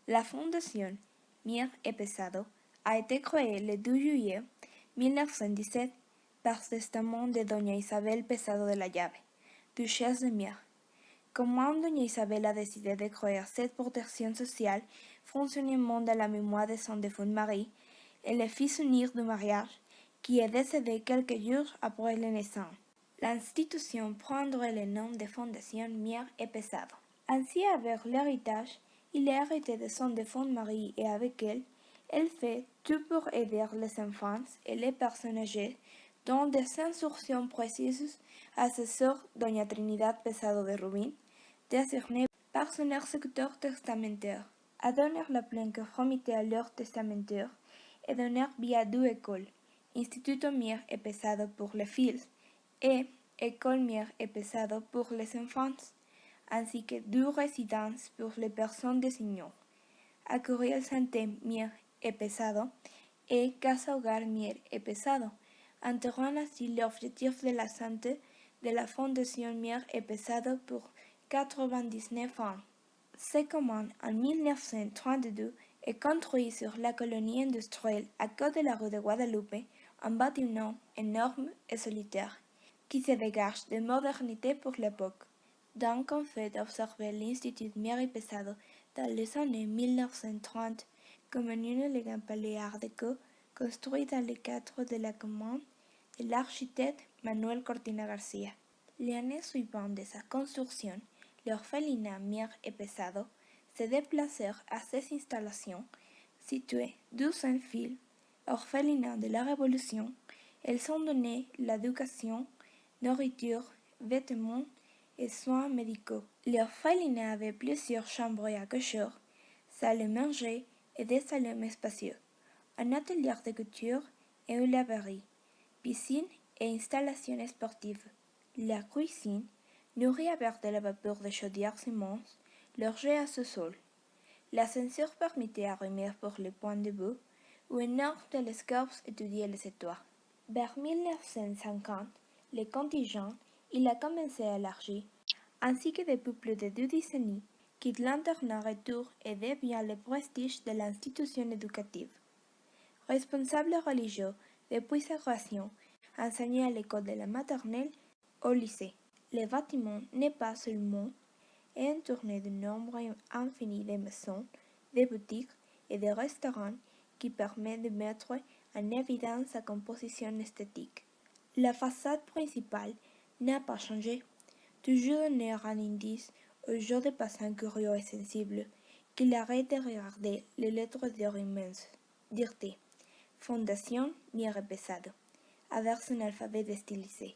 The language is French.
La fondation Mier et Pesado a été créée le 2 juillet 1917 par testament de Doña Isabel Pesado de la Llave, duchesse de Mier. Comment Doña Isabel a décidé de créer cette protection sociale fonctionnement de la mémoire de son défunt mari, elle le fit s'unir du mariage, qui est décédé quelques jours après la naissance. L'institution prendrait le nom de Fondation Mier et Pesado. Ainsi, avec l'héritage, il est hérité de son défunt mari et avec elle fait tout pour aider les enfants et les personnes âgées dans des instructions précises à sa sœur Doña Trinidad Pesado de Rubín, désignée par son exécuteur testamentaire, à donner la pleine conformité à leur testamentaire et donner via deux écoles, Instituto Mier et Pesado pour les filles et École Mier et Pesado pour les enfants, ainsi que deux résidences pour les personnes désignées, Acuriel Santé Mier et Pesado et Casa Hogar Mier et Pesado, enterrant ainsi l'objectif de la santé de la Fondation Mier et Pesado pour 99 ans. C'est comment en 1932 est construit sur la colonie industrielle à côté de la rue de Guadalupe un bâtiment énorme et solitaire qui se dégage de modernité pour l'époque. Donc on fait observer l'Institut Mier et Pesado dans les années 1930 comme un élégant palais art déco construit dans le cadre de la commande de l'architecte Manuel Cortina García. L'année suivante de sa construction, l'orphelinat Mier et Pesado se déplacèrent à ces installations, situées 200 fils, orphelinat de la Révolution. Elles ont donné l'éducation, nourriture, vêtements et soins médicaux. L'orphelinat avait plusieurs chambres à coucher, salles à manger et des salons spacieux, un atelier de couture et une laverie, piscine et installations sportives. La cuisine, nourrie avec de la vapeur de chaudière immense, logeait à ce sol. L'ascenseur permettait à remettre pour les points de vue où un énorme télescope étudiait les étoiles. Vers 1950, le contingent il a commencé à élargir, ainsi que depuis plus de 2 décennies, quitte l'internat retour et devient le prestige de l'institution éducative. Responsable religieux depuis sa création, enseigné à l'école de la maternelle au lycée. Le bâtiment n'est pas seulement entouré de nombre infini de maisons, de boutiques et de restaurants qui permet de mettre en évidence sa composition esthétique. La façade principale n'a pas changé, toujours donner un indice aux jeux de passants curieux et sensibles qu'il arrête de regarder les lettres d'or immenses. Dire Fondation Mier et Pesado, avec son alphabet stylisé.